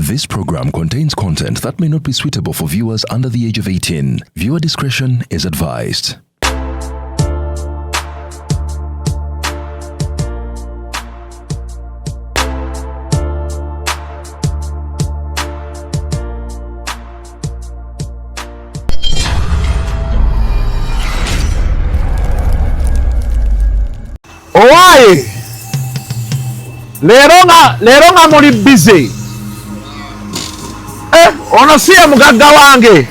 This program contains content that may not be suitable for viewers under the age of 18. Viewer discretion is advised. Owaye lero nga muli busy ono siye mugagga wange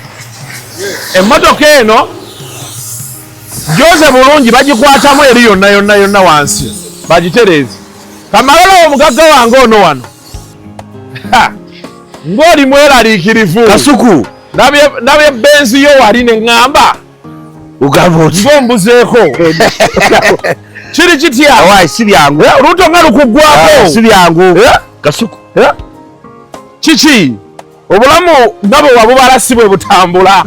emmotoka eno gyoze bulungi bagikwatamu eri yonna wansi bagitereeze kamalalawo mugagga wange ono wano ng'oli mweraliikirivu Kasuku nabye benzi yo wali ne ŋŋamba ng'ombuzeeko kiri kitya awaye si byangu oluuto nga lukuggwako si byangu Kasuku kiki obulamu nga bwe wabubala si bwe butambula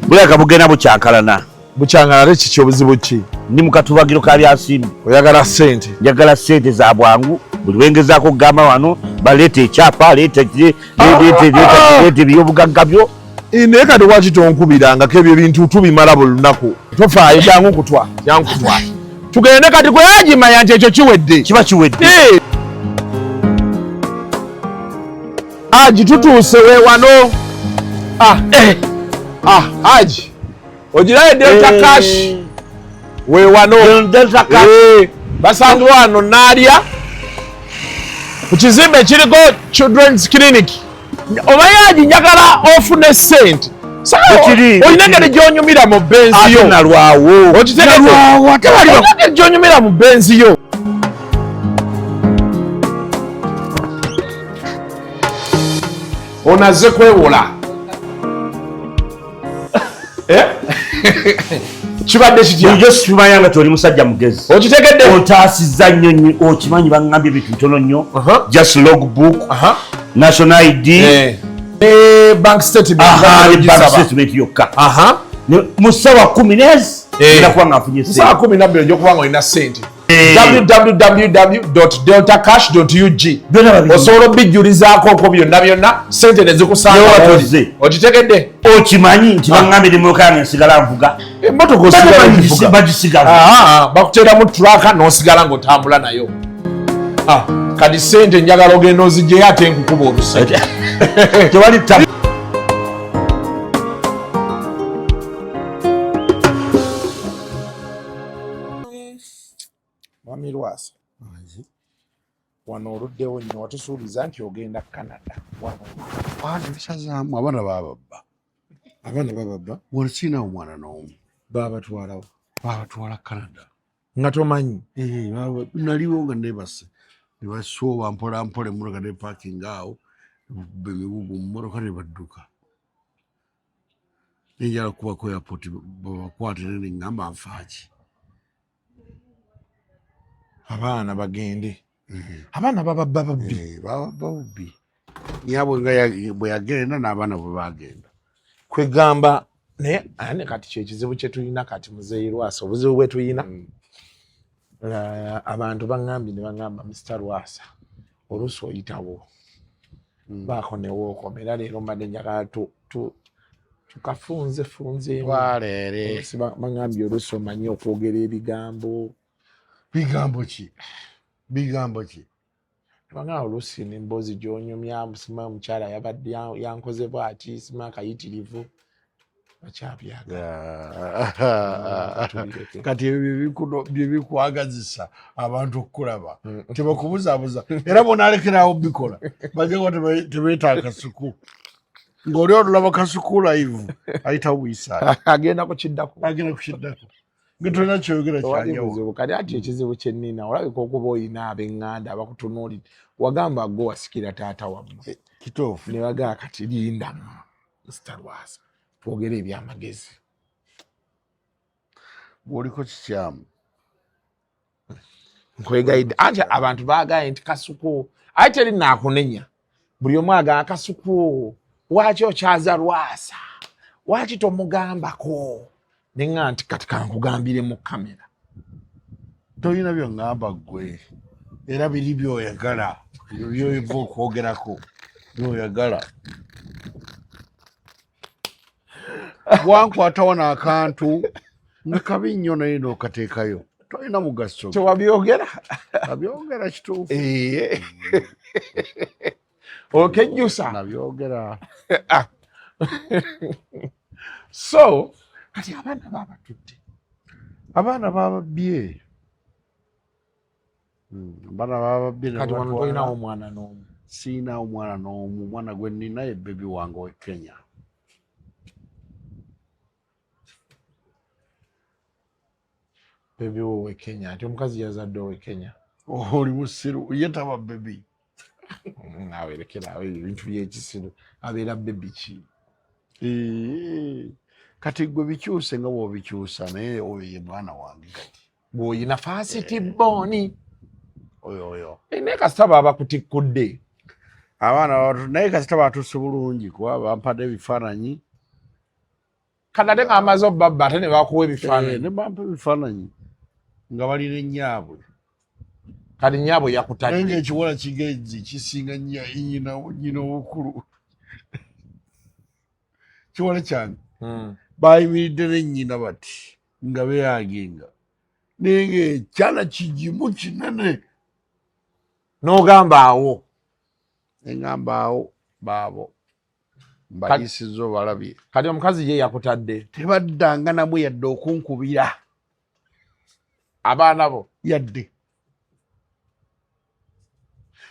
buleka bugenda bukyankalana bukyankalana kiki obuzibu ki ndi mu katubagiro ka byasimbi oyagala ssente njagala ssente za bwangu buli lwengezaako okugamba wano baleeta ekyapa leeta ebyobugagga byo naye kati waki tonkubirangako ebyo bintu tubimala buli lunaku tofaayo jangu kutwa tugende kati gwe yagimanya nti ekyo kiwedde kiba kiwedde Aji tutuuse we wano Aji ogirayo Delta Cash we wano Delta Cash basanze wano naalya ku kizimbe kiriko Children's Clinic omanyi Aji njagala ofune ssente olina engeri gy'onyumira mu benzi yo nalwawo engeri gy'onyumira mu benzi yo onazze kwewola kibadde kityo sikimanya nga toli musajja mugezi okitegedde ontaasizza nnyo okimanyi baŋŋambye ebintu bitono nnyo just logbook national ID bank statement yokka mu ssaawa 10 nezi nakuba nga nfunye ssaawa 12 ogyokuba nga olina ssente www.deltacash.ug osobola obijjulizaako okwo byonna ssente ne zikusanga okitegedde okimanyi nti baŋŋambye emmotoka yange nsigala nvuga emmotoka bagisigala bakuteeramu turaka n'osigala ng'otambula nayo kati ssente njagala ogenda ozigyeyo ate nkukuba oluse tewali Mwami Lwasa wano oluddewo nyo watusuubiza nti ogenda Canada bisazaamu abaana bababba walikiina omwana n'omu babatwalawo babatwala Canada nga tomanyi naliwo nga nebase nebasooba mpolampola emmotoka ne parking awo bemigugu mmotoka ne badduka nenjala kubako airport babakwate ne ŋŋamba nfaaki abaana bagende abaana bababba babbi nyabwe bwe yagenda n'abaana bwe bagenda kwegamba naye ane kati kyekizibu kye tulina kati Muzeeyi Lwasa obuzibu bwe tulina abantu baŋŋambye ne baŋŋamba Mr. Lwasa oluusi oyitawo baako ne wookoma era leero mbadde njagala tukafunzefunzeemu baŋŋambye oluusi omanyi okwogera ebigambo bigambo ki banga oluusi n'emboozi gy'onyumya sima omukyala yabadde yankoze bw'ati sima akayitirivu bakyabyaga kati ebyo byebikwagazisa abantu okukulaba tebakubuzaabuza era bonaalekerawo bikola bageko tebeetaaga kasuku ng'oli olulaba kasuku live ayita wiisaani agenda kukiddako tolina kyogera kyanyawo kati ati ekizibu kyennina olabika okuba oyina ab'eŋŋanda abakutunuulira wagamba gwe wasikira taata wammwe kitoofu ne bagala kati lindamu Mr. Lwasa twogere ebyamagezi bw'oliko kikyamu nkwegayidde anti abantu baagaye nti kasuku aye teri naakunenya buli omu agamba kasuku waki okyaza Lwasa waki tomugambako nenga nti kati kankugambire mu kamera tolina byoŋŋamba ggwe era biri byoyagala byoyeva okwogerako gyoyagala bwankwatawo n'akantu nga kabi nnyo naye n'okateekayo tolina mugaso tewabyogera nabyogera kituufu okejjusa nabyogera so kati abaana babatudde abaana bababye abaana bababye kati wano tolinawo omwana n'omu siinawo omwana n'omu omwana gwe nnina ye bebi wange we Kenya bebi wowe Kenya ati omukazi yazadde owe Kenya oli musiru ye taba bebi awerekera ebintu by'ekisiru abeera bebi ki kati gwe bikyuse nga bw'obikyusa naye oyo ye mwana wange kati bw'oyina fasiti booni oyo naye kasita baaba kutikkudde abaana naye kasita batuuse bulungi kuba bampadde ebifaananyi kati ate ng'amaze obbabba ate ne bakuwa ebifaananyi ne bampa ebifaananyi nga balina enyaabwe kati nnyabwe naye yakutadde ngaekiwala kigezi kisinga nyina obukulu kiwala kyange bayimiridde nennyina bati nga beyagenga naye ngaekyala kigimu kinene n'ogamba awo neŋŋamba awo baabo mbayisiza obalabye kati omukazi ye yakutadde tebaddanga namwe yadde okunkubira abaana bo yadde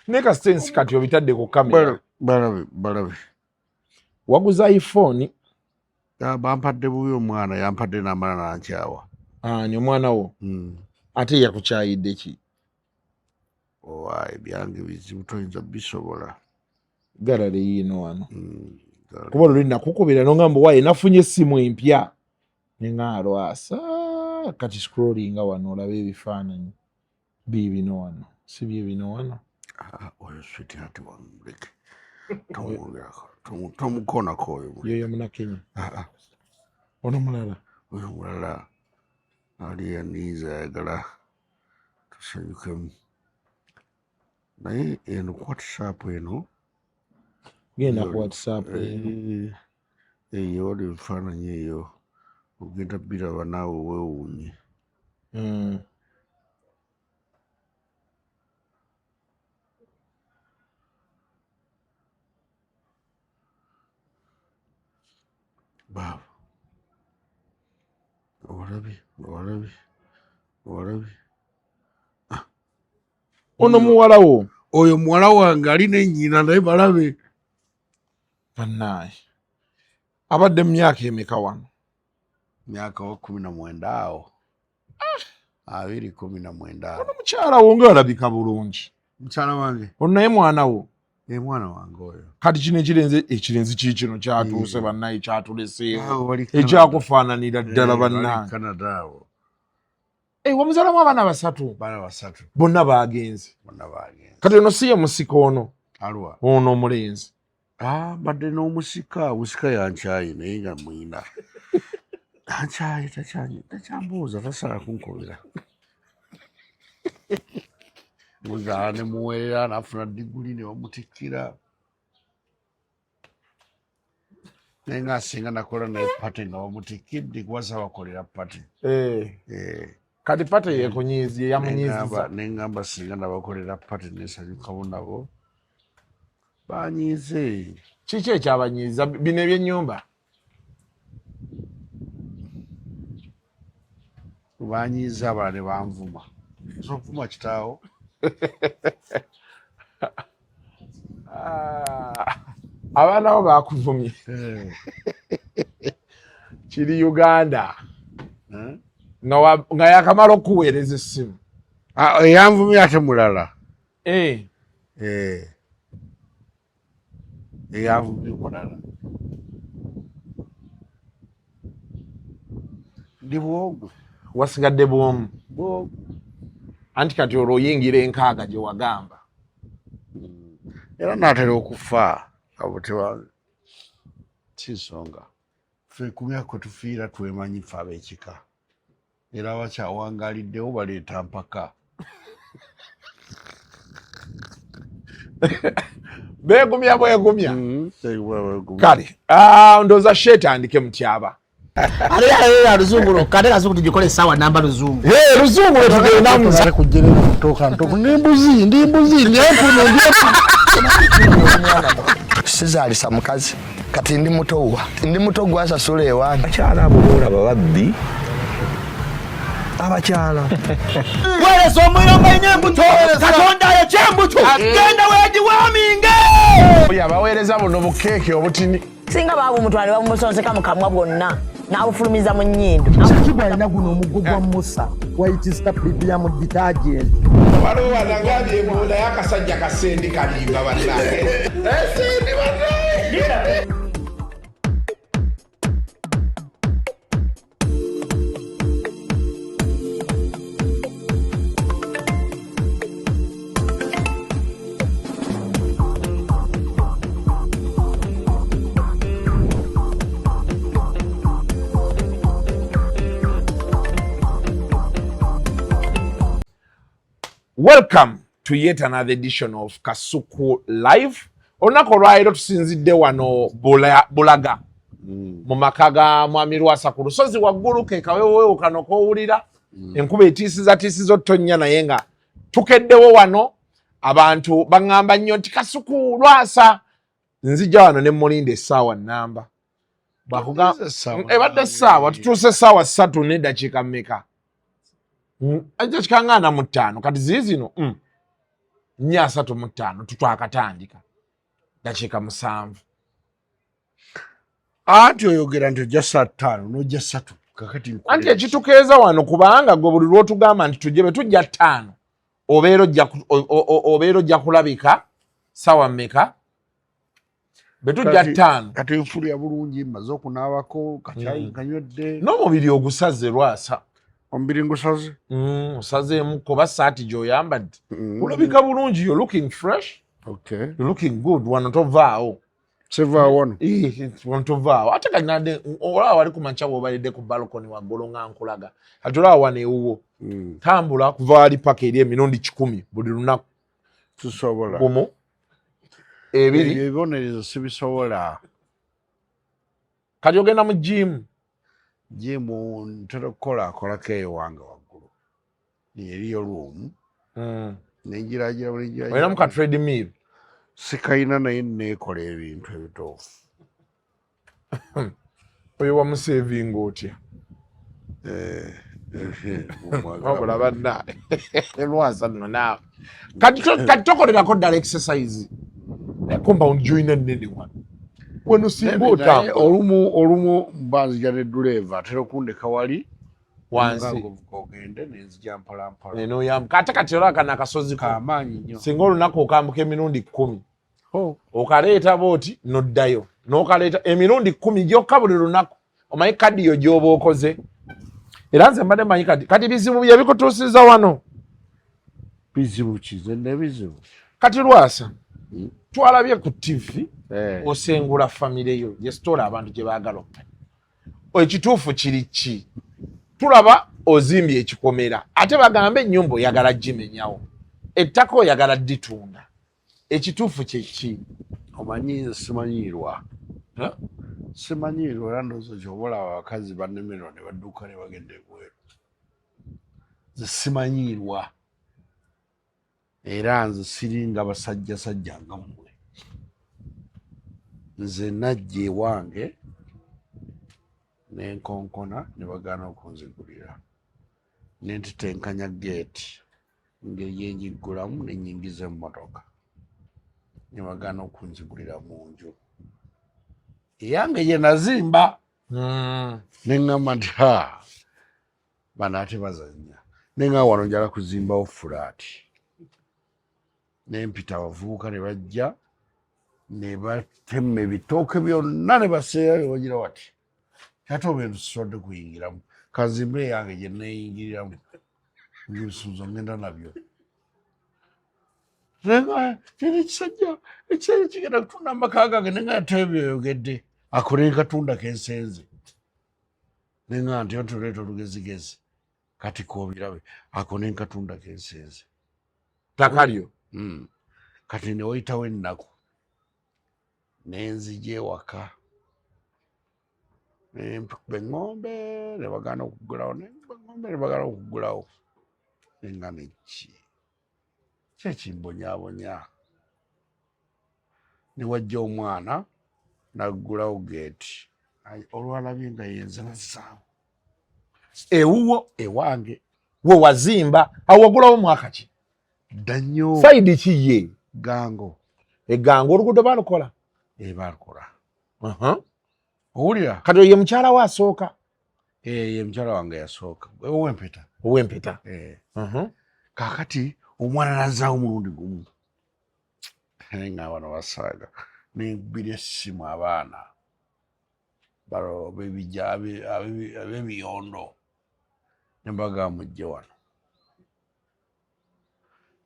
naye kasita ensi kati obitadde ku kamera balabe waguza iphone bampadde bubi omwana yampadde namala nankyawa ani omwana wo ate yakukyayidde ki ebyange bizibu toyinza bisobola galale yiino wano kuba luli nakukubira nongamba waaye nafunye essimu empya neŋaalwasa kati scrollinga wano olabe ebifaananyi biibino wano si byebino wano oyo switi ati wamuleke tomukonako oyo yoyo munakenya ono mulala oyo mulala ali yaniiza ayagala tusanyukemu naye eno whatsapp eno genda ku whatsapp eyo oli ebifaananyi eyo ogenda biraba naawe weewuunye baaba owalabi ono muwala wo oyo muwala wange alina ennyina naye balabe bannaaye abadde mu myaka emeka wano myaka wa 19 awo 219 ono mukyala wo nga alabika bulungi mukyala wange ono naye mwana wo mwana wange oyo kati kino ekirenze kiikino kyatuuse bannaye kyatuleseewo ekyakufaananira ddala bannange Canada awo wamuzaalamu abaana basatu bonna baagenze kati ono si ye musika ono omulenzi badde n'omusika yankyaye naye nga mwina ankyaye takyambuuza tasala kunkobera muzaala ne muweerera n'afuna diguli ne bamutikkira naye ngaasinga nakola naye pate nga bamutikkidde kuwasa bakolera pate kati pate yekunyiiziye yamunyiiziza neŋŋamba singa nabakolera pate nesanyukamu nabo banyiize kiki ekyabanyiiza bino ebyennyumba banyiiza abala ne banvuma okuvuma kitaawo abaana bo bakuvumye kiri Uganda nga yakamala okuweereza essimu eyanvumye ate mulala eyanvumye mulala ndi bwogwe wasigadde bwomu anti kati olwo oyingira enkaaga gye wagamba era naatera okufa abutewa kinsonga ffe ku myaka tufiira twemanyi ffe ab'ekika era abakyawangaliddewo baleeta mpaka begumya bwegumya kale ndoza shetandike mutyaba ali aluzungu kale kazungu tujikole sawa namba luzungu luzungu tugenda muza kujere kutoka ntoko ndi mbuzi nyepu sizalisa mukazi kati ndi muto gwasasula ewange abakyala abo boolaba babbi abakyala weereza omuyomba enyembuto katonda yekyembuto genda wegiwaminge yabaweereza buno bukeeke obutini singa babu mutwale bamusonseka mukamwa bwonna n'abufulumiza mu nnyindo kibwa alina guno omuggo gwa musa wayitista bibiliamu detergent waliwo wanagambye ebola y'akasajja kasendi kalimba bannange esendi bannange. Welcome to yet another edition of Kasuku Live. Olunaku olwaleero tusinzidde wano Bulaga mu maka ga mwami Lwasa ku lusozi waggulu ke kaweweewo kano k'owulira enkuba etiisiza ottonnya naye nga tukeddewo wano abantu baŋŋamba nnyo nti Kasuku Lwasa nzija wano ne mulinda essaawa nnamba ebadde essaawa tutuuse essaawa 3 n'eddakiika mmeka kikangana mu 5 kati zizino 4:35 tutwakatandika dakiika 7 anti oyogera nti ojja 5 n'ojja 3 kakati anti ekitukeeza wano kubanga gwe buli lwotugamba nti tujje bwe tujja 5 obeera ojja kulabika sawa mmeka bwe tujja 5 kati nfulya bulungi mmaze okunaabako kacyayi kanywedde n'omubiri ogusaze Lwasa omubiri ngusaze osazeemu kuba saati gy'oyambadde olabika bulungi you're looking fresh you're looking good wano tovaawo sevaawo wano tovaawo ate kanade olaba wali ku makya bw'obalidde ku balkoni waggulu nga nkulaga ate olaba wano ewuwo tambula kuva wali paka eri emirundi 10 buli lunaku tusobola gumu ebiri ebibonerezo sibisobola kati ogenda mu jimu jimu ntera okukolako eyo wange waggulu eriyo luumu nenjiragira olina mu ka treadmill sikayina naye neekola ebintu ebituufu oyo wamusevinga otya wabula bannaye Lwasa nno naawe kati tokolerako ddala exercise compound joyina ennene wano wano singa otambula olumu mbanzija ne duleeva atera okundeka wali wansi ogende nenzija mpolampola enoyamba kati olaba kano akasozi kamaanyi nnyo singa olunaku okambuka emirundi 10 okaleeta booti noddayo n'okaleeta emirundi 10 gyokka buli lunaku omanyi kadiyo gy'oba okoze era nze mbadde manyi kati bizibu bye bikutuusiza wano bizibu kize nebizibu kati Lwasa twalabye ku TV osengula famire yo yesitola abantu gye baagala okumanya ekituufu kiri ki tulaba ozimbye ekikomera ate bagambe ennyumba oyagala gimenyawo ettaka oyagala ditunda ekituufu kyeki omanyi simanyiirwa era ndowooza kyobola abakazi bannemerwa ne badduka ne bagenda ebweru nze simanyiirwa era nze siringa basajjasajja nga mmwe nze najja ewange nenkonkona ne bagaana okunzigulira nentitenkanya geeti ngeri yenjiggulamu nenyingiza emmotoka ne bagaana okunzigulira mu nju eyange gye nazimba neŋŋamba nti bano ate bazannya neŋŋamba wano njala kuzimbawo fulaati nempita abavubuka ne bajja ne batema ebitooke byonna ne baseera ne bagira bati ate oba entusisobodde kuyingiramu kazimbe yange gye neeyingiriramu ebisuuzo ngenda nabyo kino ekisajja ekisajja kigenda kutunda amaka gange nenga yatebe byoyogedde ako nenkatunda kensenze nenga nti otuleeta olugezigezi kati koobirabe ako nenkatunda kensenze takalyo kati ne wayitawo ennaku nenzije waka bengombe ne bagana okugulawo bengombe ne bagana okugulawo engano ki kyekimbonyabonya ne wajja omwana naggulawo geeti olwalabye nga yenze nazzaawo ewuwo ewange we wazimba awo wagulawo mwaka ki dda nnyo saidi ki ye gango egango oluguudo balukola ebalukola uh-huh. owulira kati ye mukyala we asooka ye mukyala wange yasooka owempeta owempeta uh-huh. Kakati omwana nazzaawo mulundi gumu nga bano basaaga nenkubira essimu abaana balo bebijja ab'ebiyondo ne mbagamba mujje wano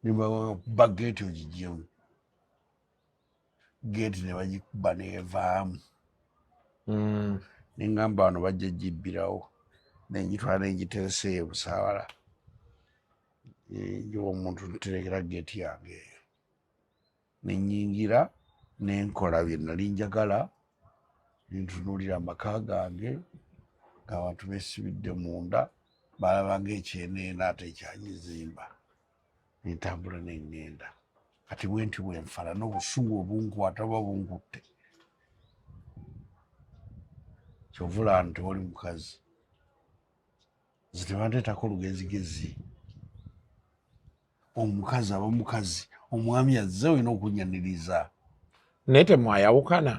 ne bakuba geeti ogiggyemu geeti ne bagikuba neevaamu ne ngamba wano bajja gibbirawo nengitwala nengiteresa eyo busaawala njiwa omuntu nterekera geeti yange eyo nenyingira nenkola bye nali njagala nentunuulira amaka gange ng'abantu beesibidde munda balabanga ekyeneena ate ekyagizimba nentambula nengenda kati bwenti bwenfala n'obusungu obunkwata buba bunkutte kyovula nti oli mukazi nze tebanteetako olugezigezi omukazi aba mukazi omwami azze olina okunyaniriza naye temwayawukana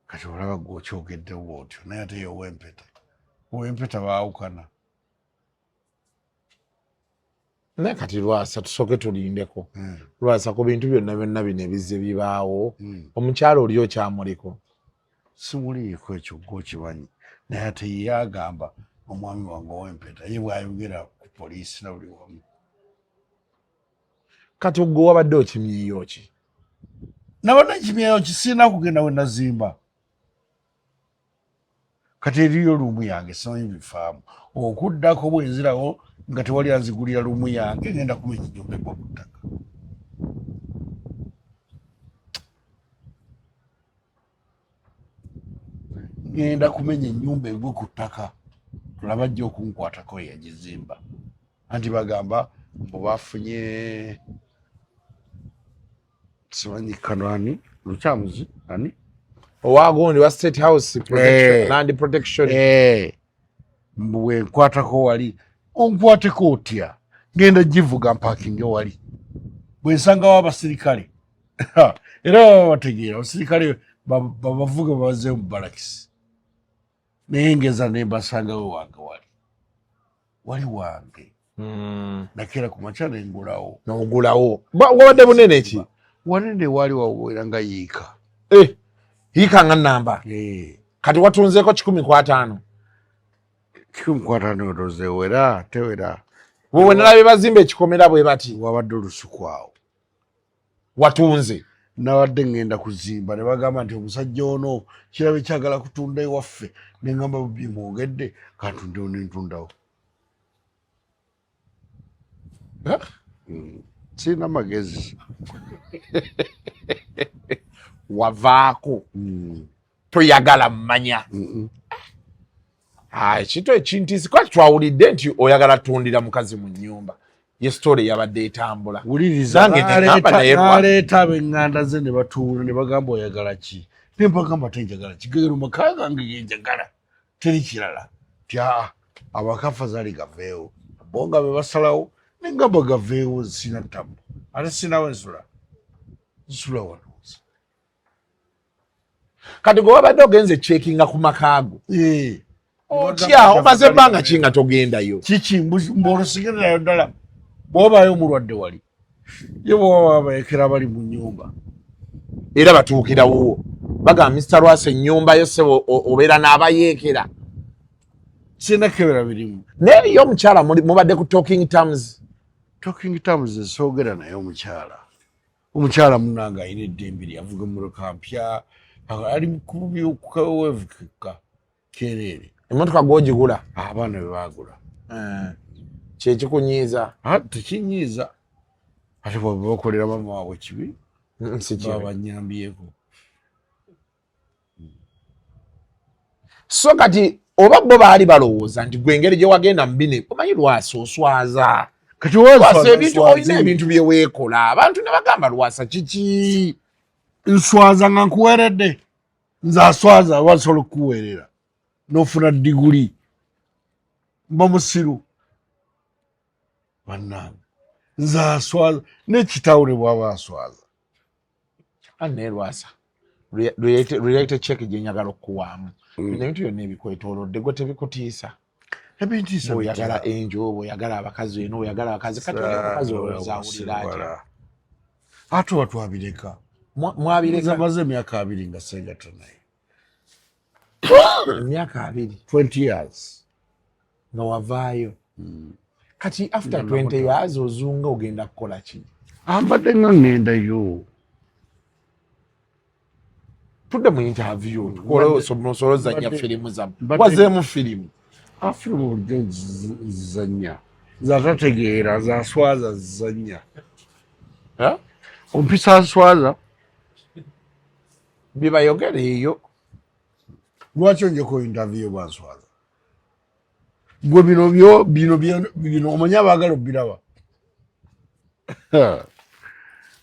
kati olaba gwe okyogeddewo bwotyo naye ate ye owempeta baawukana naye kati Lwasa tusooke tulindeko Lwasa ku bintu byonna bino ebizze bibaawo omukyalo oli okyamuliko simuliiko ekyo gwe okimanyi naye ate ye agamba omwami wange owempeta ye bwayogera ku poliisi na buli wamu kati ogwe wabadde okimyeyo ki nabadde kimyeyo kisiina kugenda we nazimba kati eriyo luumu yange simanyi bifaamu okuddako bwenzirawo nga tewali anzigulira luumu yange ngenda kumenya ennyumba egwa ku ttaka ngenda kumenya ennyumba egwe ku ttaka tulaba ajja okunkwatako yagizimba anti bagamba mbu bafunye simanyi kanani lukyamuzi ani owagundi wa State House protection, land protection mbu wenkwatako wali onkwateko otya ngenda givuga mpakinge wali bwensangawo abasirikale era baba bategeera abasirikale babavuga babaze mu balakisi naye ngeza nembasangawo wange wali wange nakeera ku makya nengulawo nogulawo wabadde bunene ki wanene wali wawera nga yiika yiika nga namba kati watunzeeko 105 105 otozewera tewera wewe nalabye bazimba ekikomera bwe bati wabadde olusuku awo watunze nabadde ngenda kuzimba ne bagamba nti omusajja ono kirabe kyagala kutunda ewaffe nengamba bubye mwogedde kantundewo nentundawo sirina magezi wavaako toyagala mmanya ekito ekintiisi kwati twawulidde nti oyagala tundira mukazi mu nnyumba ye story yabadde etambula wuliriza naleeta ab'eŋŋanda ze ne batuula ne bagamba oyagala ki nempagamba tenjagala kigero maka gange genjagala teri kirala tya abakafa zaali gaveewo bonga be basalawo nengamba gaveewo sina ttamu ate sinawo nsula wano kati gwe wabadde ogenze checkinga ku makaago otya omaze ebbanga ki nga togendayo kiki mb'olosigererayo ddala bw'obaayo omulwadde wali ye bw'oba bayekera bali mu nnyumba era batuukirawo bagamba Mr. Lwasa ennyumba yo sebo obeera n'abayeekera sina kebera birimu naye eriyo omukyala mubadde ku talking terms esoogera naye omukyala munange alina eddembe lyavuga emmotoka mpya ali kububyokukawevukika kereere emmotoka gwogigula abaana be baagula kyekikunyiiza tekinyiiza ate bwaba bakolera mama waabwe kibi baba banyambyeko so kati oba bo baali balowooza nti gwe engeri gye wagenda mu bine omanyi Lwasa oswaza kati olina ebintu bye weekola abantu ne bagamba Lwasa kiki nswaza nga nkuweeredde nze aswaza wasobola okukuweerera n'ofuna diguli mba musiru bannange nze aswaza n'ekitawule bw'aba aswaza anne Lwasa reality check gye njagala okuwaamu ebintu byonna ebikwetoolodde gwe tebikutiisa ebintiisa oyagala enjo oyagala abakazi eno oyagala abakazi kati abakazi ozawulira atya ate watwabireka mwabireka maze emyaka 2 nga segatta naye emyaka 2 20 years nga wavaayo kati after 20 years ozunga ogenda kukola ki ambadde nga ŋŋendayo tudde mu interview tukolosozanya firimu zamu wazeemu firimu afirimu olugyo zizanya zatategeera zaswaza zizanya ompisa aswaza bibayogera eyo lwaki onjeko interview bwanswaza gwe bino omanyi abaagala obbiraba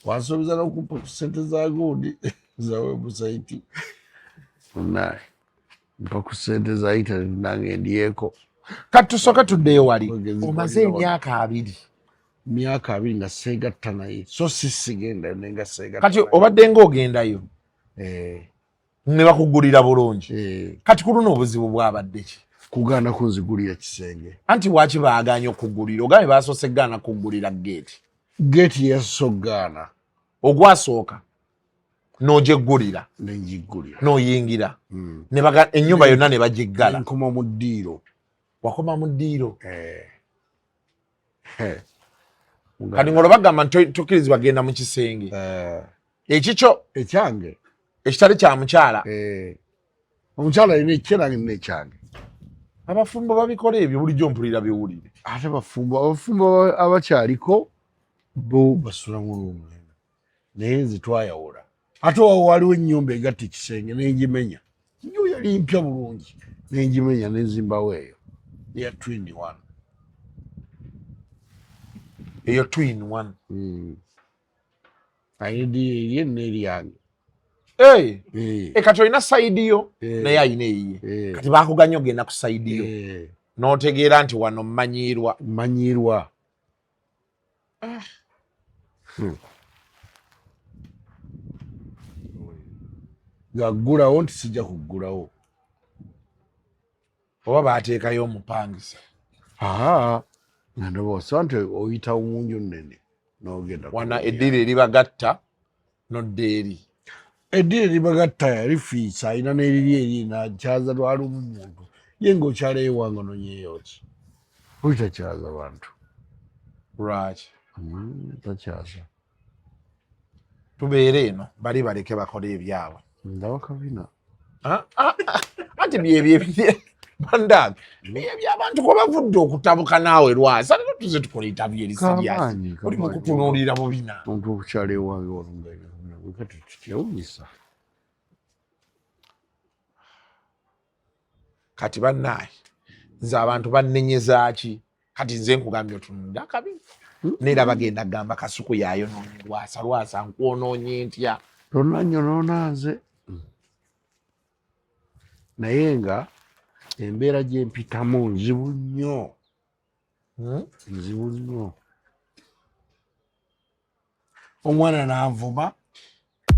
wansuubiza n'okumpa ku ssente za gundi za website onaye mpa ku ssente za internet nange ndieko kati tusooke tuddeyo wali omaze emyaka 2 myaka 2 nga seegatta naye so sisigenda nenga seegatta kati obadde ng'ogendayo ne bakugulira bulungi kati ku luno obuzibu bwabadde ki kugaana kunzigulira kisenge anti waki baaganye okugulira ogambe basoose gaana kugulira geeti yasogaana ogwasooka n'ogyegulira nenjigulira n'oyingira ennyumba yonna ne bagiggala nkoma mu ddiiro wakoma mu ddiiro kati ng'olwo bagamba nti tokkirizibwa genda mu kisenge ekikyo ekyange ekitali kya mukyala omukyala alina ekyerange nina ekyange abafumbo babikola ebyo bulijjo mpulira biwulire ate abafumbo abakyaliko bo basula mu lumu naye nze twayawula ate waliwo ennyumba egatta ekisenge nenjimenya nyo yali mpya bulungi nenjimenya nenzimbawo eyo eya twin one eyo twin one ayidi yenna eri yange kati olina sayidi yo naye ayina eyiye kati bakuganya ogenda ku sayidi yo n'otegeera nti wano mmanyirwa gaggulawo nti sijja kuggulawo oba baateekayo omupangisa nga ndaboosa nti oyita munju nnene n'ogenda wana eddiira eribagatta nodda eri eddiira eribagatta yali fiisa alina n'eriri eri nakyaza lwalumu muntu ye ng'okyalayo wange nonyeyoki oyitakyaza bantu lwaki takyaza tubeere eno bali baleke bakole ebyabwe ndaba kabina anti byebye bandaga ebyabantu kwe bavudde okutabuka naawe Lwasa leero tuze tukola interview eri siriasi oli mu kutunuulira bubina omuntu okukyala ewange walungakati tutyawunyisa kati bannaye nze abantu bannenyeza ki kati nze nkugambye otunulira akabi neera bagenda kugamba Kasuku yayonoonye Lwasa nkwonoonye ntya tonanyonoona nze naye nga embeera gye mpitamu nzibu nnyo omwana n'anvuma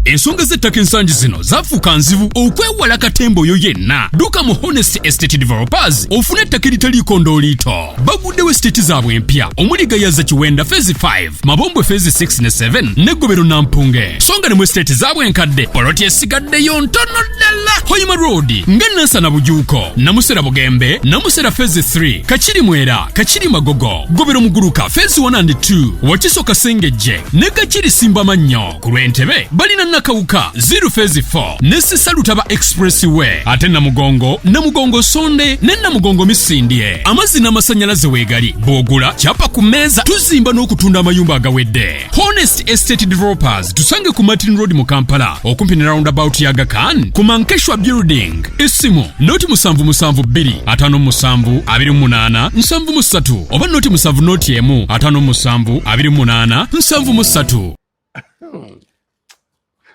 ensonga z'ettaka ensangi zino zafuuka nzibu okwewala katemba oyo yenna dduka mu Honest Estate Developers ofune ettaka eritaliiko ndooliito baguddewo esiteeti zaabwe empya omuli Gayaza Kiwenda Phase 5 Mabombwe Phase 6 ne 7 ne Gobero Nampunge songa ne mu esiteeti zaabwe enkadde poloti esigaddeyo ntono ddala Hoima Road nga Nansana Bujuuko Namusera Bugembe Namusera Phase 3 Kachiri Mwera Kachiri Magogo Gobero Muguruka Phase 1 and 2 Wakiso Kasengejje ne Kachiri Simba Mannyo ku Lwentebe balina Nakawuka 0 Phase 4 ne Sisalutaba Expressway ate Namugongo Sonde ne Namugongo Misindye. Amazina amasanyalaze weegali bw'ogula kyapa ku mmeeza tuzimba n'okutunda amayumba agawedde. Honest Estate Developers tusange ku Martin Road mu Kampala okumpi ne roundabout ya Aga Khan ku Mankeshwa Building. Isimu noti 772 57 28 73 oba noti 7 57 28 73.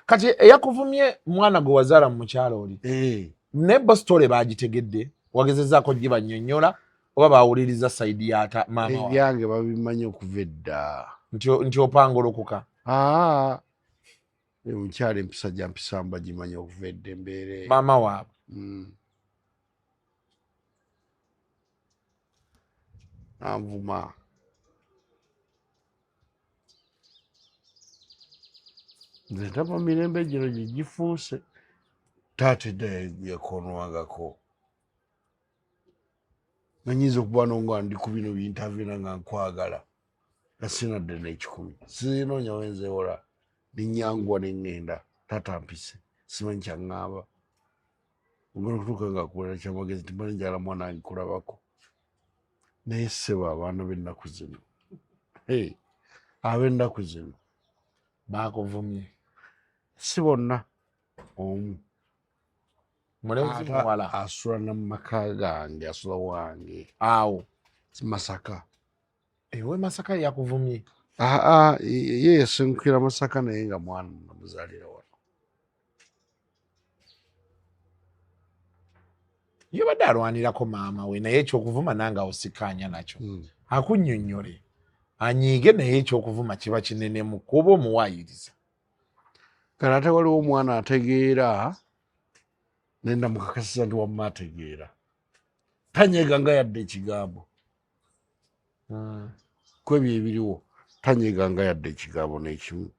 Kati eyakuvumye mwana gwe wazaala mu kyalo oli ne bostole bagitegedde wagezezzaako giba nnyonnyola oba baawuliriza sayidi ya maama wa ebyange babimanyi okuva edda nti opangolokoka omukyala empisa gya mpisa gimanyi okuva edda embeere maama waabwe anvuma nze ntaba mirembe gino gye gifuuse taata edda yakoonwangako nanyinza okuba nonga ndi ku bino bintavina nga nkwagala nga sinadde n'ekikumi sinoonya wenzeewola ninyanguwa neŋŋenda taata mpise simanyi kyaŋŋamba ogenda okutuuka nga kuwera kyamagezi timani njala mwana wange kulabako naye ssebo abaana b'ennaku zino ab'ennaku zino baakuvumye si bonna omu mulezi muwala asula namaka gange asula wange awo Masaka ewe Masaka yakuvumye ye yasenkukira Masaka naye nga mwana namuzaalira wano yobadde alwanirako maama we naye ekyokuvuma nange osikanya nakyo akunnyonnyole anyiige naye ekyokuvuma kiba kinenemu kuba omuwaayiriza kale ate waliwo omwana ategeera nenda mukakasiza nti wamma ategeera tanyeeganga yadde ekigambo kwebyo ebiriwo tanyeeganga yadde ekigambo n'ekimu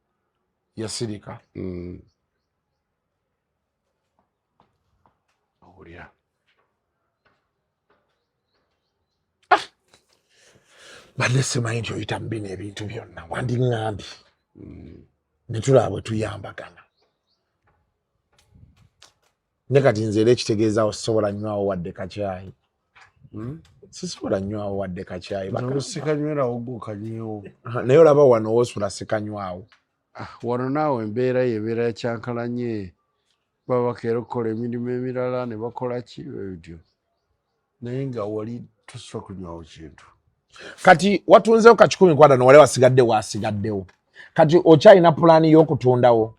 yasirika owulira badde simanyi nti oyita mu bino ebintu byonna wandiŋŋambye ne tulaba bwe tuyambagana ne kati nze era ekitegeezaawo sisobola nnywawo wadde kakyayi sisobola nnywawo wadde kakyayi sikanywerawo gukanywewo naye olaba wano wosula sikanywawo wano naawe embeera yebeera yakyankalanye baba bakeera okukola emirimu emirala ne bakola ki ebyo naye nga wali tosobola kunywawo kintu kati watunzewo ka 10 kwata nowale wasigadde wasigaddewo kati okyalina pulaani y'okutundawo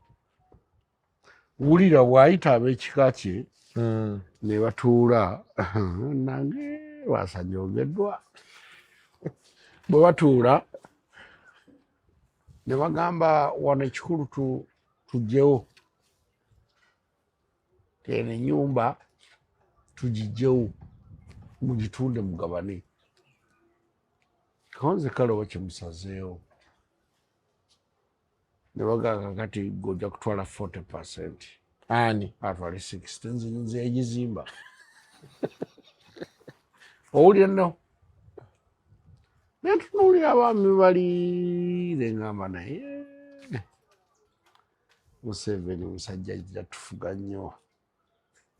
wulira bw'ayita ab'ekika kye ne batuula nange wasanyogeddwa bwe batuula ne bagamba wano ekikulu tugyewo eno ennyumba tugijjewo mugitunde mugabane konze kale oba kyemusazeewo ne bagamba kati gojja kutwala 40% ani atwale 60 nze yagizimba owulira nno netunuulira abaami baliire ngamba naye Museveni musajja jatufuga nnyo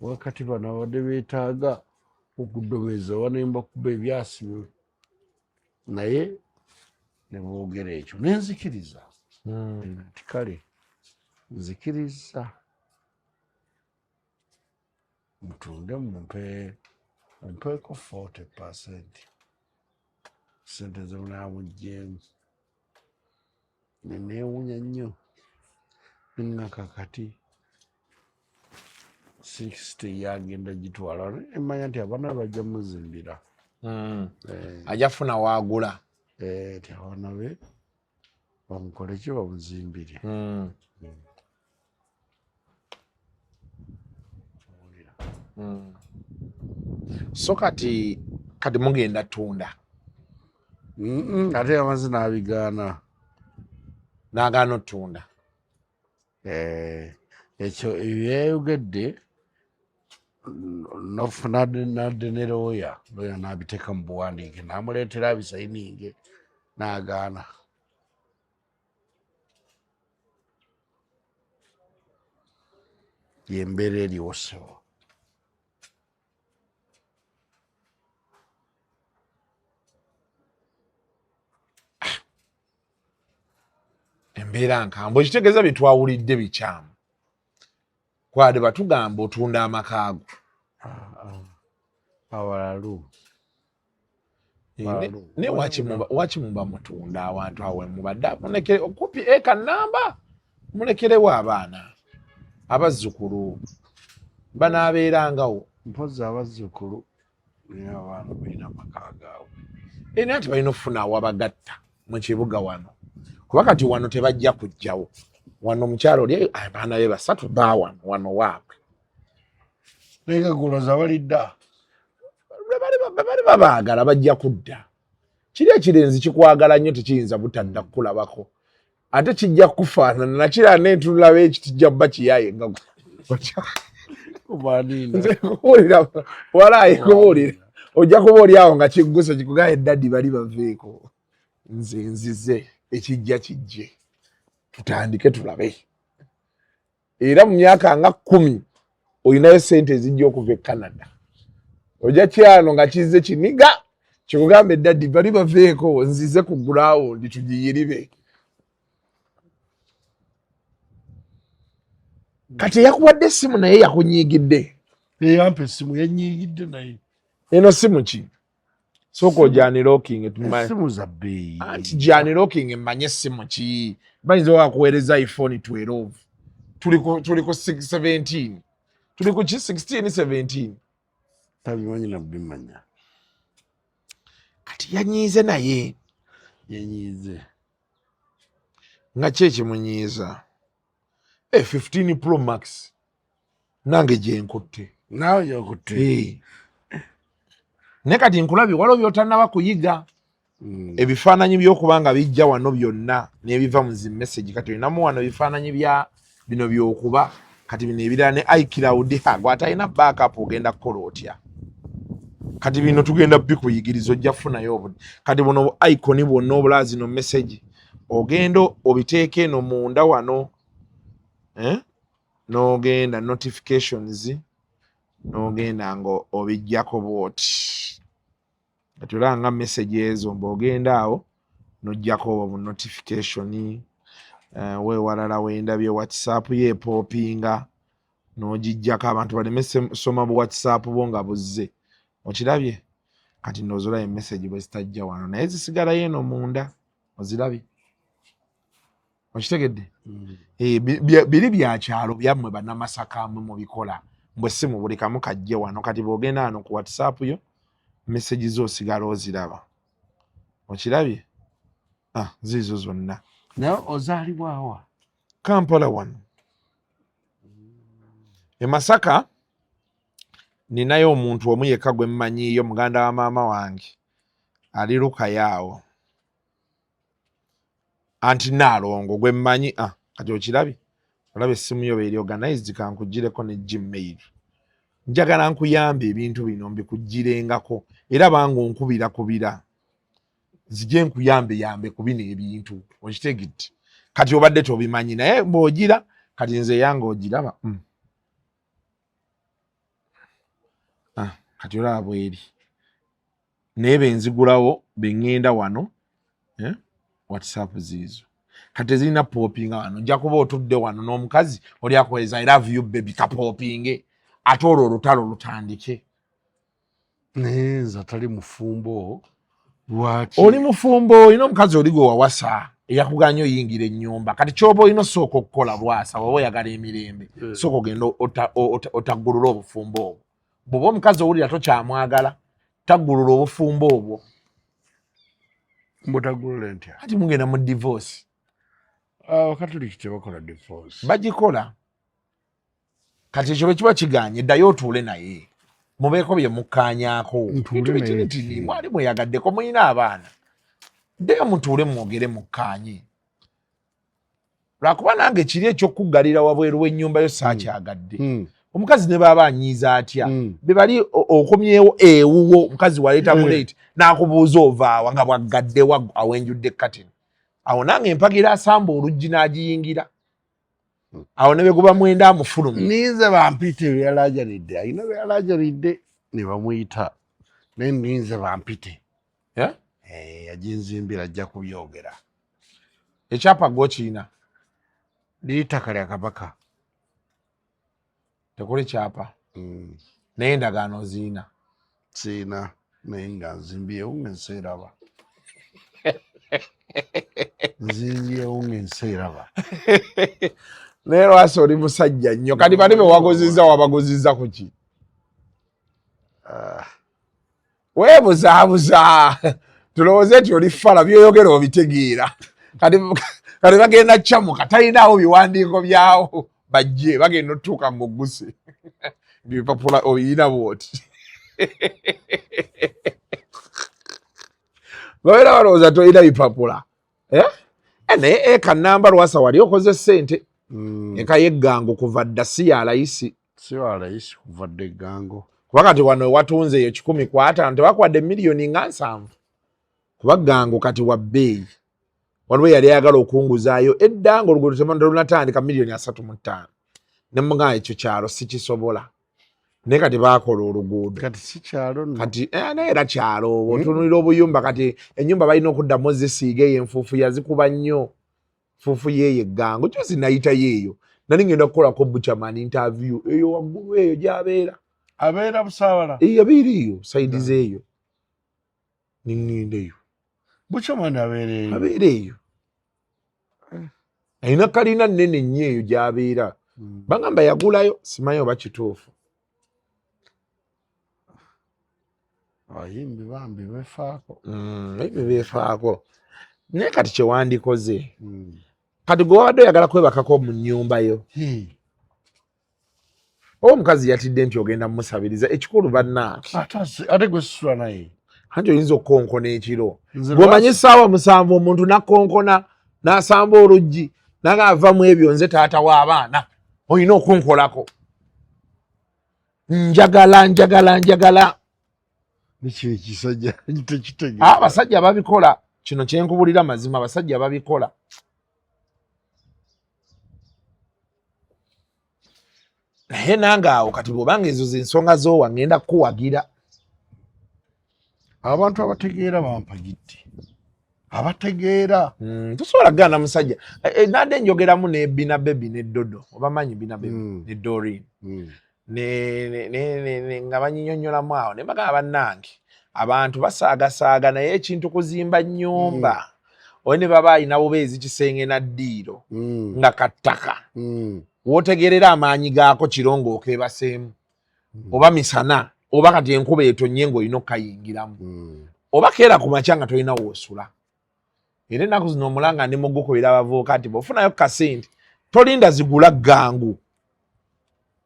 wakati bano abadde beetaaga okudomeza wanemba kuba ebyasi naye ne boogera ekyo nenzikiriza nti kale nzikiriza mutunde mumpeeko 40% sente zemunamugjeemu neneewunya nnyo nengaka kati 60 yagenda gitwala emanya nti abaana bajja muzimbira ajafuna waagula ti abaana be bamukole ki bamuzimbire so kati mugenda tunda ate amazina abigaana n'agaana otunda ekyo ebyayogedde nadde ne looya n'abiteeka mu buwandiike n'amuleetera abisayininge n'agaana yembeera eriwo ssebo. Embeera nkambwe ekitegeeza bye twawulidde bikyamu. Kwade batugamba otunda amakaago. Awalalu. Ne wakimumba mutunda awantu awe mubadde munekere okupi eka namba mulekerewo abaana abazzukulu banaabeerangawo. Mpozi abazzukulu naye abaana balina amaka gaabwe. Era nti balina okufuna awabagatta mu kibuga wano. Kuba kati wano tebajja kujjawo. Wano omukyalo oli abaana be 3 bawano wano waabwe. Naye gagoloza balidda. Bali babaagala bajja kudda. Kiri ekirenzi kikwagala nnyo tekiyinza butadda kulabako. Ate kijja kufaanana nakira n'entulaba ekitijja bba kiyaye nga Kubanina. kubuulira walayi kubuulira ojja kuba oli awo nga kigguse kikugaye eddaddi bali baveeko. Nze nzize ekijja kijje tutandike tulabe. Era mu myaka nga 10 olinayo sente ezijja okuva e Canada. Ojja kyano nga kizze kiniga kikugambe eddaddi bali baveeko nzize ku ground tugiyiribe. Kati yakuwadde essimu naye yakunyiigidde. Yampa essimu yanyiigidde naye. Eno simu ki? Soko Johnny Rocking tumaye. Essimu za bbeeyi. Anti Johnny Rocking mmanye essimu ki? Bayinza wakuweereza iPhone 12. Tuli ku 17. Tuli ku 16 17. Tabimanyi na bimanya. Kati yanyiize naye. Yanyiize. Nga kyeki munyiiza. 15 Pro Max. Nange gye nkutte. Naawe yakutte. Ne kati nkulabye waliwo by'otannaba kuyiga. Ebifaananyi by'okubanga bijja wano byonna n'ebiva mu zi message kati olinamu wano ebifaananyi bya bino by'okuba kati bino ebirala ne iCloud gw'ate alina backup ogenda kukola otya. Kati bino tugenda bikuyigiriza ojja kufunayo obudde. Kati buno icon bwonna obula zino message ogenda obiteeke eno munda wano. N'ogenda notifications n'ogenda ngo obijjako bwoti. Kati olanga message ezo mb'ogenda awo n'ojjako mu notification. Weewalala wendabye WhatsApp yeepoopinga n'ogijjako abantu baleme soma bu WhatsApp bo nga buzze. Okirabye? Kati n'ozolayo message bwe zitajja wano naye zisigalayo eno munda ozirabye. Okitegedde? Biri bya kyalo byammwe bannamasaka mmwe mubikola mbwe si mubulikamu kajje wano kati bw'ogenda wano ku WhatsApp yo message zo osigala oziraba. Okirabye? Ziizo zonna. Naye ozaalibwawa? Kampala wano. E Masaka ninayo omuntu omu yekka gwe mmanyiiyo muganda wa maama wange ali Lukayaawo. Anti Naalongo gwe mmanyi kati okirabye? Olaba essimu yo beri organized kankugireko ne Gmail. Njagala nkuyambe ebintu bino mbikugirengako era bango nkubira zijje nkuyambe ku bino ebintu. Okitegedde? Kati obadde tobimanyi naye bw'ogira kati nze yange ogiraba. Kati olaba bweri. Naye benzigulawo bengenda wano WhatsApp ziizo. Kati zirina popping wano. Ojja kuba otudde wano n'omukazi oli akweza I love you baby kapoppinge ate olwo olutalo lutandike. Naye nze atali mufumbo. Lwaki? Oli mufumbo olina omukazi oli gwe wawasa eyakuganya oyingira ennyumba. Kati ky'oba olina osooka okukola bwasa waba oyagala emirembe. Sooka ogenda otaggulula obufumbo obwo. Bw'oba omukazi owulira tokyamwagala taggulula obufumbo obwo. Mbutaggulula ntya? Kati mugenda mu divorce. Abakatoliki tebakola divorce. Bagikola. Kati ekyo bwe kiba kiganye ddayo otuule naye. Mubeeko bye mukkaanyaako. Ntuule naye. Mwali mweyagaddeko muyina abaana. Ddayo mutuule mwogere mukkaanye. Lwakuba nange kiri eky'okuggalira wabweru w'ennyumba yo saakyagadde. Omukazi ne baba anyiiza atya be bali okomyewo ewuwo omukazi waleeta mu late n'akubuuza ovaawa nga bwaggaddewa awenjudde curtain. Awo nange empagira asamba oluggi n'agiyingira. awo ne beguba mwenda amufulumye ninze bampite byalajaridde ayina byalajaridde ne bamuyita naye ninze bampite yaginzimbira ajja kubyogera ekyapa gwokiina liitaka lya kabaka tekuli kyapa naye endagaano oziina siina naye nga nzimbyewo ngenseeraba nzimbyewo ngenseeraba naye lwasi oli musajja nnyo kati bali bewagozizza wabagozizza ku ki weebuzaabuza tulowooze nti oli fala byoyogera obitegeera kati bagenda kyamuka talinaawo biwandiiko byawo bajje bagenda otuuka ng'ogguse ebipapula oyina bwoti babeera balowooza tolina bipapula naye eka namba lwasa wali okoze ssente eka y'eggango kuva dda si ya layisi kuva dda eggango kuba kati wano watunze eyo 10,500 tebakwadde miliyoni nga 7 kuba ggango kati wa bbeeyi waliwo yali ayagala okunguzaayo edda ng'oluguudo telunatandika miliyoni 35 ne mugaa ekyo kyalo sikisobola naye kati baakola oluguudo kati si kyalo kati naye era kyalo otunulira obuyumba kati ennyumba balina okuddamu zisiiga eyo enfuufu yazikuba nnyo fuufu yeeyo eggango kyo sinayitayo eyo nali ngenda kukolako buchaman interview eyo waggulu eyo gy'abeera abeera busaawala abeera eyo saidize eyo niŋŋenda eyo buchaman abeera eyo ayina kalina nnene nnyo eyo gy'abeera bagamba yagulayo simanyi oba kituufu ayimbi bambi befaako befaako naye kati kyewandikoze kati gwe wabadde oyagala kwebakako mu nnyumba yo oba omukazi yatidde nti ogenda mumusabiriza ekikulu bannange ate gwe sisula naye anti oyinza okukonkona ekiro bw'omanyi essaawa 7 omuntu nakkonkona n'asamba oluggi naga avamu ebyo nze taata w'abaana olina okunkolako njagala nekino ekisajja tekitegeera abasajja babikola kino kyenkubulira mazima abasajja babikola naye nange awo kati bw'obanga ezo zensonga z'owa ngenda kukuwagira abantu abategeera bampagidde abategeera tosobola kugana musajja nadde njogeramu ne Bina Baby ne Dodo obamanyi Bina Baby ne Doreen nga banyinyonnyolamu awo ne bagamba bannange abantu basaagasaaga naye ekintu kuzimba nnyumba oye ne baba alina bubeezi kisenge na ddiiro nga kattaka wootegerera amaanyi gaako kirongooka ebaseemu oba misana oba kati enkuba etonnye ng'olina okkayingiramu oba keera ku makya nga tolina woosula era ennaku zino omulanga ndi mugukubira abavubuka nti bw'ofunayo kasente tolinda zigula ggangu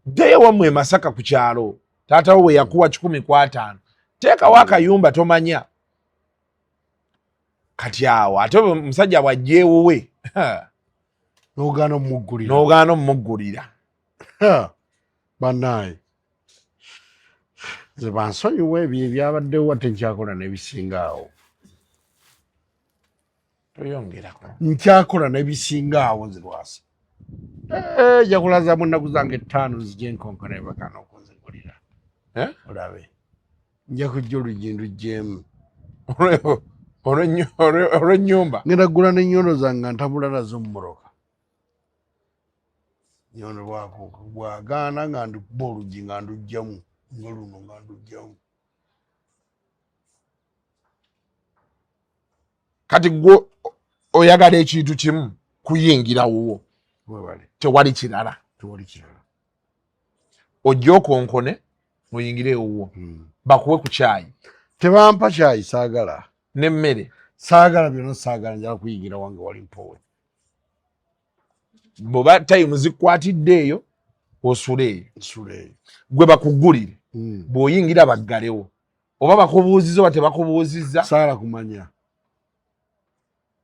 ddeyo wammwe Masaka ku kyalo taatawo bwe yakuwa 10,500 teekawo akayumba tomanya kati awo ate omusajja bw'ajja ewuwe n'ogaana omumuggulira bannaaye nze bansonyiwa ebyo ebyabaddewo ate nkyakola n'ebisinga awo toyongerako nkyakola n'ebisinga awo nze lwasa jakulaza mu nnaku zange 5 nzije enkonkona ebagana okunzigulira olabe nja kujja olugi ndugjeemu olw'ennyumba ngenda kugula n'ennyondo zange ntambula nazo mumoroka nyondo bwagaana nga ndikuba olugi nga ndugjamu nga luno nga ndugjamu kati gwe oyagala ekintu kimu kuyingira wuwo tewali kirala ojja okonkone oyingire ewuwo bakuwe ku kyayi tebampa kyayi saagala n'emmere saagala byonna saagala njala kuyingira wange wali mpowe bw'oba tayimu zikwatidde eyo osule eyo gwe bakugulire bw'oyingira baggalewo oba bakubuuziza oba tebakubuuzizza saagala kumanya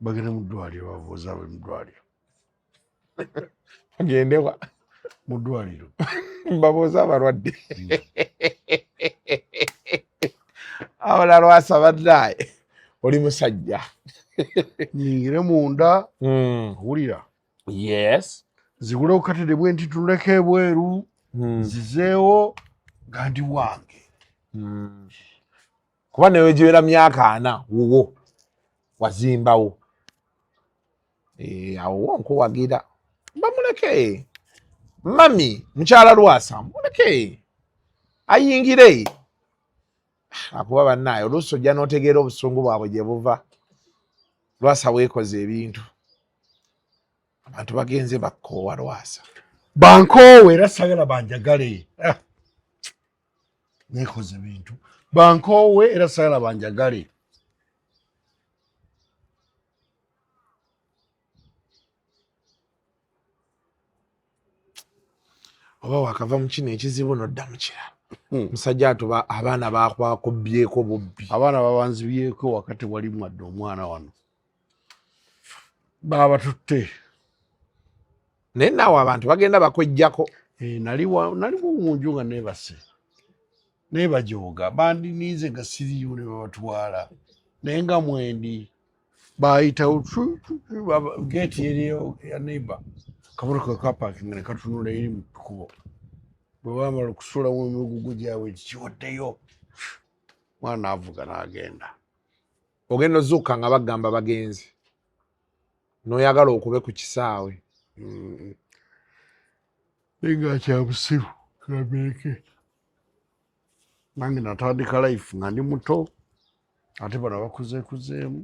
bagende mu ddwaliro babuuza bwe mu ddwaliro bagendewa mu ddwaliro babuuza abalwadde awala lwasa bannaaye oli musajja nyingire munda wulira yes zigulewo katede bwenti tuleke ebweru zizeewo nga ndi wange. Kuba newe giwera myaka 4 wuwo wazimbawo. Awo nkuwagira bamuleke mami mukyala Lwasa muleke ayingire akuba bannaye oluusi ojja n'otegeera obusungu bwabwe gye buva. Lwasa weekoze ebintu abantu bagenze bakkoowa Lwasa bankoowe era sagala banjagale neekoze bintu bankoowe era sagala banjagale. oba wakava mu kino ekizibu n'odda mu kirala. Musajja atuba abaana bakwakubyeko bubbi. Abaana babanzibyeko wakati wali mwadde omwana wano baba tutte. Naye naawe abantu bagenda bakwejjako. Naliwo mu nju nga neebase neebajooga bandiniize nga siriyo ne babatwala naye nga mwendi bayita geeti eriyo ya neighbor kamotoka kapakinga ne katunula eri mu kkubo bwe bamala okusuulamu emigugu gyabwe kikiwaddeyo mwana avuga n'agenda. Ogenda ozuuka nga bagamba bagenzi n'oyagala okube ku kisaawe. Naye nga kyabusiru kabeeke nange natandika life nga ndi muto ate bano bakuzeekuzeemu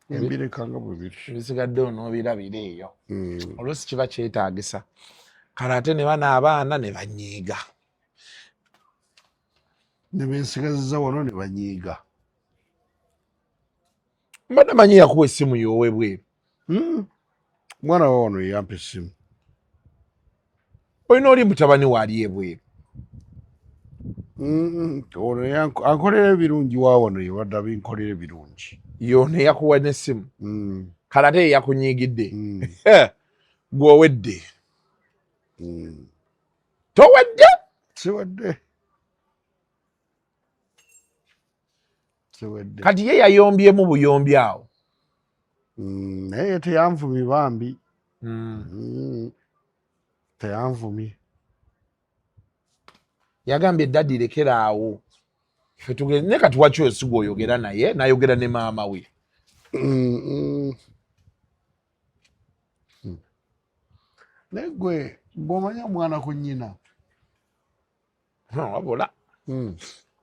embireka bwe biri ebisigadde onoobirabira eyo. Oluusi kiba kyetaagisa kale ate ne bana abaana ne banyiiga ne bensigaziza wano ne banyiiga. mbadde manyi yakuwa essimu yoowe bweru. Mwana wa wano yampa essimu. Olina oli mutabani waali ebweru. Ono ankolera ebirungi wa wano yebadde abinkolera ebirungi. Yono yakuwa n'essimu. Kale ate yakunyiigidde. Gwe owedde. Towedde? Siwadde. Kati ye yayombyemu buyombi awo. Naye teyanvumye bambi. Teyanvumye. Yagambye daddi lekera awo. Ffe tugende ne kati waki osiga oyogera naye n'ayogera ne maama we. Naye gwe bw'omanya mwana ku nnyina. Wabula.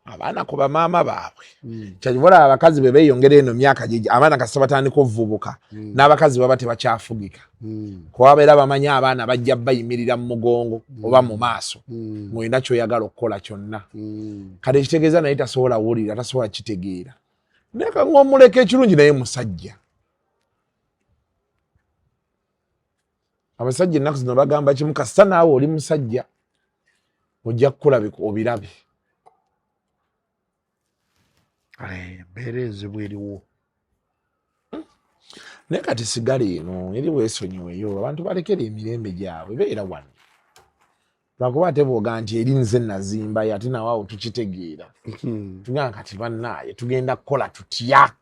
Abaana ku bamaama baabwe. Kyakibula abakazi be beeyongera eno myaka gye abaana kasita batandika okuvubuka n'abakazi baba tebakyafugika. Kuba beera bamanyi abaana bajja bayimirira mu mugongo oba mu maaso ng'olina ky'oyagala okukola kyonna. Kale ekitegeeza naye tasobola wulira tasobola kitegeera. Naye ng'omuleka ekirungi naye musajja. Abasajja ennaku zino bagamba kimu kasita naawe oli musajja ojja kukulabika obirabe. Embeera ezibu eriwo. Naye kati sigala eno eri weesonyiweyo abantu balekera emirembe gyabwe beera wano. Lwakuba ate bw'oga nti eri nze nazimbayo ate nawaawo tukitegeera. Tugamba kati bannaaye tugenda kukola tutya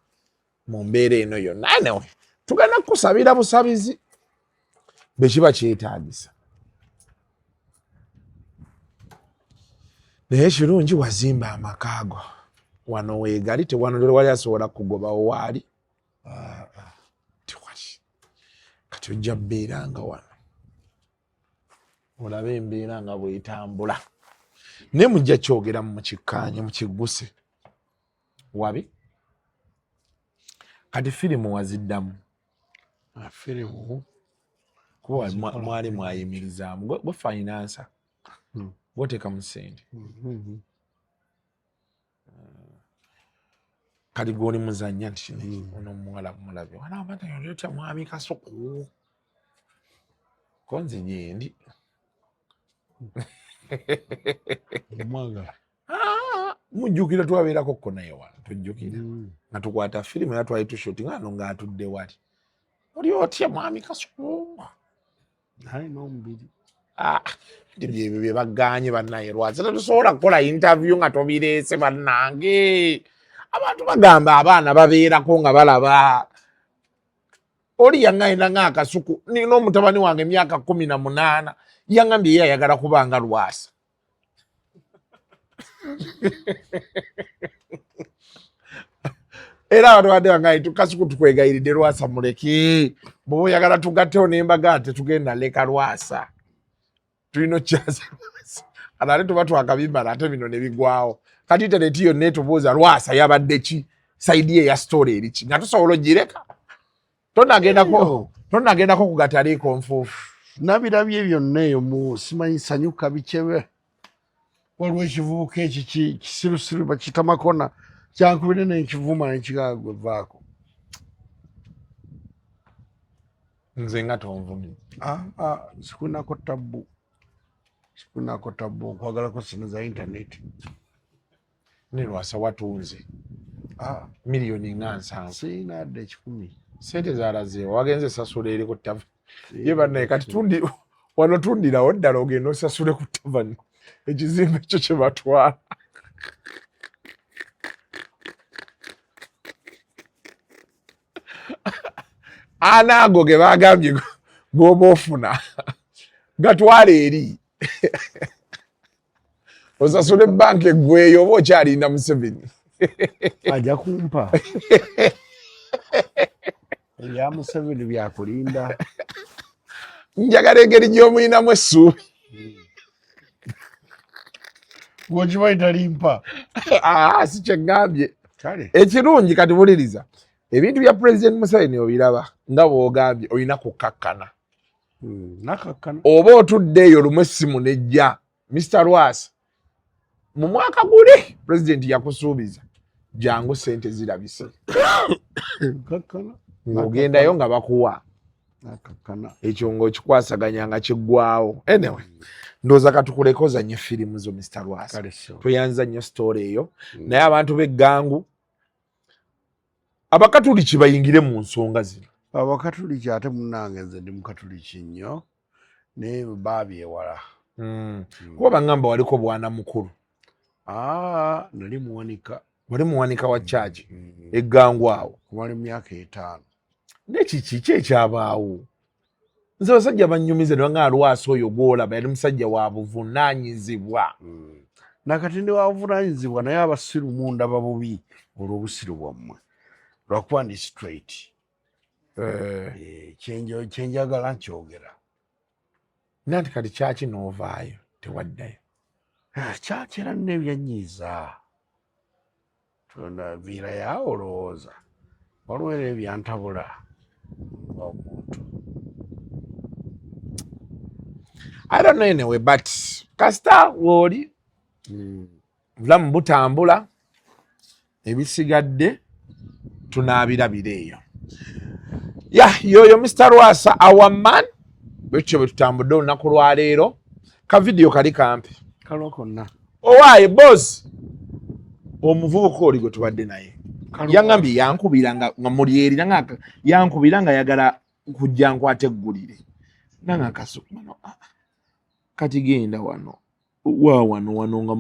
mu mbeera eno yonna. Anyway, tugenda kukusabira busabizi bwe kiba kyetaagisa. Naye kirungi wazimba amaka go. Wano weegali tewano wali asobola kugobawo waali. Tiwali. Kati ojja bbeera nga wano. Olabe embeera nga bw'etambula. Ne mujja kyogera mu kikkaanya mu kigguse. Wabi? Kati firimu waziddamu. Firimu. Kuba mwali mwayimirizaamu. Gwe finance. Gwoteeka mu ssente. Kali gwoli muzannya nti ono omuwala mulabye. Wana amata yotya mwami Kasuku. Konze gyendi. Mwagala. Mujjukira twabeerako ko naye wano tujjukira. Nga tukwata firimu era twali tushuti ng'ano ng'atudde wali. Oli otya mwami Kasuku. Alina omubiri. Ebyo bye baganye bannaye Lwasa. Tetusobola kukola interview nga tobireese bannange. Abantu bagamba abaana babeerako nga balaba. oli yangaina ng'akasuku n'omutabani wange emyaka 18 yangambye ye ayagala kubanga Lwasa. Era abantu badde bangaye tukasuku tukwegayiridde Lwasa muleke bw'oba oyagala tugattewo n'embaga ate tugenda leka Lwasa tulina okyaza Lwasa ate tuba twakabimbala ate bino ne bigwawo kati internet yonna etubuuza Lwasa yabadde ki saidi ye ya story eriki nga tusobola ogireka tonnagendako kugataliiko nfuufu nabirabye byonna eyo mu simanyi sanyuka bikyebe waliwo ekivubuka ekiki kisirusiru bakita makona kyankubire nekivuma nekigaa gwe vaako nze nga tonvumi sikunako tabu okwagalako sino za internet ne Lwasa watunze miliyoni nga 7 sirina adde 10 sente zalazeewo wagenze sasula eri ku tava ye bannaye kati wano tundirawo ddala ogenda osasule ku tavani ekizimbe ekyo kye batwala anaago ge bagambye g'oba ofuna gatwala eri osasule banka eggweyo oba okyalinda Museveni ajja kumpa ebya Museveni byakulinda njagala engeri gy'omuyinamu essuubi gwokimanyi talimpa si kyeŋŋambye ekirungi kati buliriza ebintu bya President Museveni obiraba nga bw'ogambye olina kukakkana nakakkana oba otudde eyo lumu essimu nejja Mr. Lwasa mu mwaka guli President yakusuubiza jangu sente zirabise kakkana ng'ogendayo nga bakuwa nakakkana ekyo ng'okikwasaganya nga kiggwawo anyway ndowooza katukuleko ozanye firimu zo Mr. Lwasa toyanza nnyo story eyo naye abantu b'eggangu abakatuliki bayingire mu nsonga zino abakatuliki ate munnange nze ndi mukatuliki nnyo naye baabyewala kuba baŋŋamba waliko bwana mukulu nali muwanika wali muwanika wa chaji eggangu awo kumala emyaka 5 nekiki ki ekyabaawo nze basajja bannyumiza ne baŋŋamba Lwasa oyo gw'olaba yali musajja wa buvunaanyizibwa nakati ndi wa buvunaanyizibwa naye abasiru mundaba bubi olw'obusiru bwammwe lwakuba ndi straight kyenjagala nkyogera nanti kati kyaki n'ovaayo tewaddayo kyakera nno ebyanyiiza tonda viira yawo olowooza waliwo era ebyantabula omuntu I don't know anyway but kasita wooli bulamu butambula ebisigadde tunaabirabira eyo yoyo Mr. Lwasa our man bekyo bwe tutambudde olunaku lwaleero ka vidiyo kali kampi kalo konna owaaye boss omuvubuka oli gwe tubadde naye yaŋŋambye yankubira nga muli eri nanga yankubira nga yagala kujja nkwate eggulire nanga akasukmano kati genda wano wano nga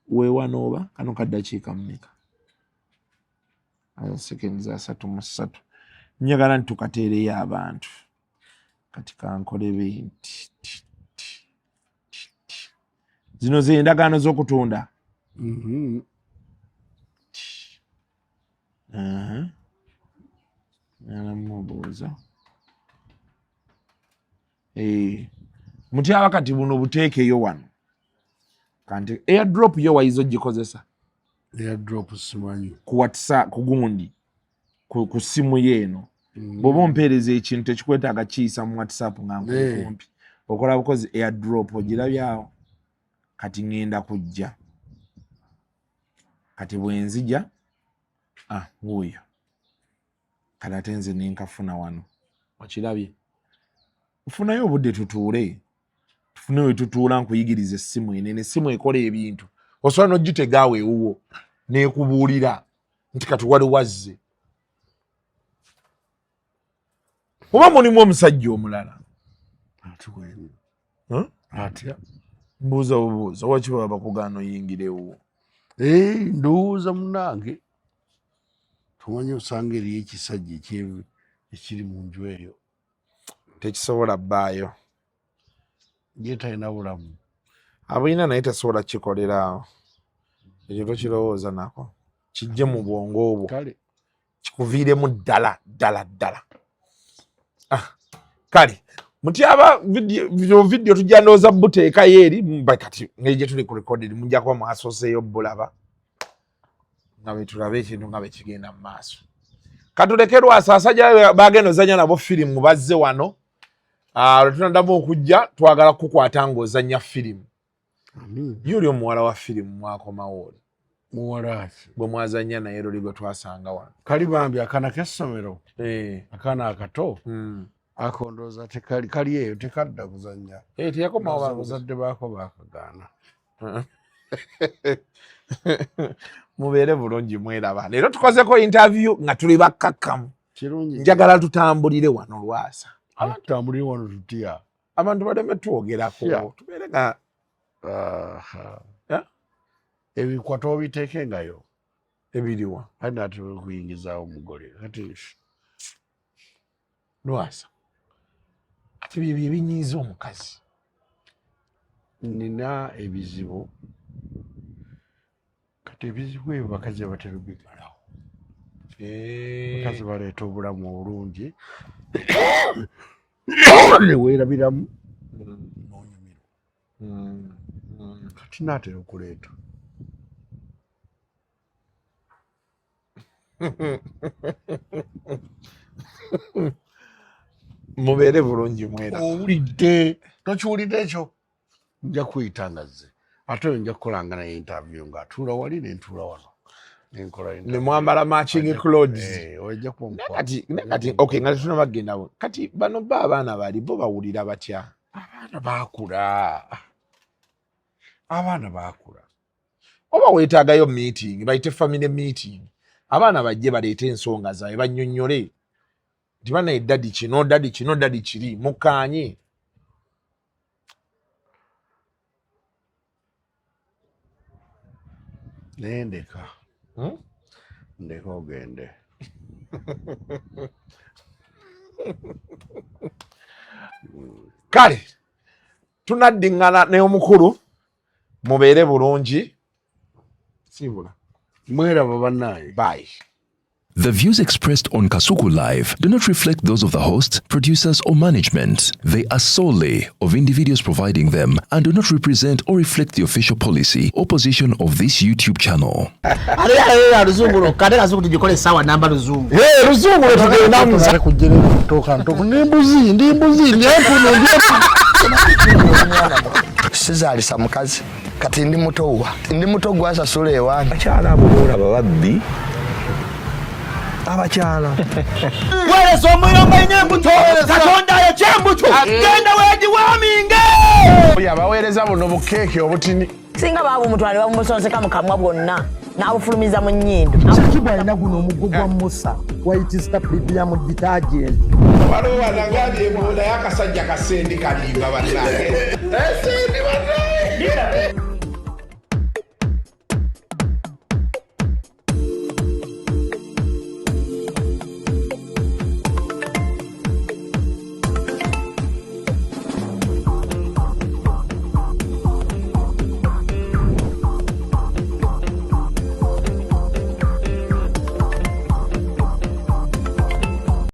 we wano oba kano kaddakiika mmeka seconds 33 njagala ntukateereyo abantu kati kankole binti zino ze endagaano z'okutunda nanamubuuza mutyaba kati buno buteekeyo wano kanti airdrop yo wayiza ogikozesa airdrop simanyi ku WhatsApp ku gundi ku simu yeeno bw'oba ompeereza ekintu tekikwetaaga kiyisa mu WhatsApp nga nkumpi okola bukozi airdrop ogirabyawo kati ŋŋenda kujja kati bwenzija wuuyo kati ate nze nenkafuna wano okirabye nfunayo obudde tutuule tufune we tutuula nkuyigiriza essimu enene essimu ekola ebintu osobola n'ogitegaawo ewuwo neekubuulira nti kati wali wazze oba mulimu omusajja omulala atya mbuuza bubuuza wakiba bakugaana oyingirewo ndowooza munange tumanyi osanga eriyo ekisajja ekiri mu nju eyo tekisobola bbaayo ye talina bulamu abulina naye tasobola kikolera ekyo tokirowooza nako kijje mu bwongo obwo kale kikuviiremu ddala kale mutyaba vidiyo tujja ndowooza buteekayo eri kati ngeri gye tuli ku rekoderi mujja kuba mwasoseeyo bulaba nga betulabe ekintu nga bekigenda mu maaso katuleke Lwasa asajja bagenda ozanya nabo firimu bazze wano lwetunaddamu okujja twagala kukwata ng'ozanya firimu ye oli omuwala wa firimu mwakomawo muwalaki bwe mwazanya naye luli gwe twasanga wano kali bambi akaana k'essomero akaana akato akondooza kali eyo tekadda kuzanya teyakomawo abazadde baako baakagaana mubeere bulungi mweraba leero tukozeko interview nga tuli bakkakkamu kirungi njagala tutambulire wano Lwasa tutambulire wano tutya abantu baleme twogerako tubeere nga ebikwata obiteekengayo ebiriwa ate nate kuyingizaawo omugole kati Lwasa ati byebyo ebinyiiza omukazi nina ebizibu kati ebizibu ebyo bakazi abatera bigalawo bakazi baleeta obulamu obulungi neweerabiramu n'onyumirwa kati naatera okuleeta mubeere bulungi mwera owulidde tokiwulidde ekyo nja kuyita ngazze ate nja kukolanga naye interview ng'atuula wali nentuula wano ne mwambala matching clothes ojja kati okay nga tetuna bagenda kati bano ba abaana bali bo bawulira batya abaana baakula oba weetaagayo meeting bayite family meeting abaana bajje baleete ensonga zaabwe bannyonnyole nti banaye dadi kino dadi kiri mukaanye naye ndeka ogende kale tunaddiŋŋana n'omukulu mubeere bulungi sibula mweraba bannaaye bye. The views expressed on Kasuku Live do not reflect those of the host, producers, or management. They are solely of individuals providing them and do not represent or reflect the official policy or position of this YouTube channel. Sizalisa mukazi kati ndi muto gwasasula ewange abakyala abo boolaba babbi abakyala weereza omuyomba ine embuto katonda ayokya embuto genda weegiwaaminge yabaweereza buno bukeeke obutini singa baaba omutwale bamusonseka mu kamwa bwonna n'abufulumiza mu nnyindo kibwa alina guno omuggo gwa musa waitisita premium detergent waliwo wanagali ebola y'akasajja kasendi kalimba bannange esendi bannange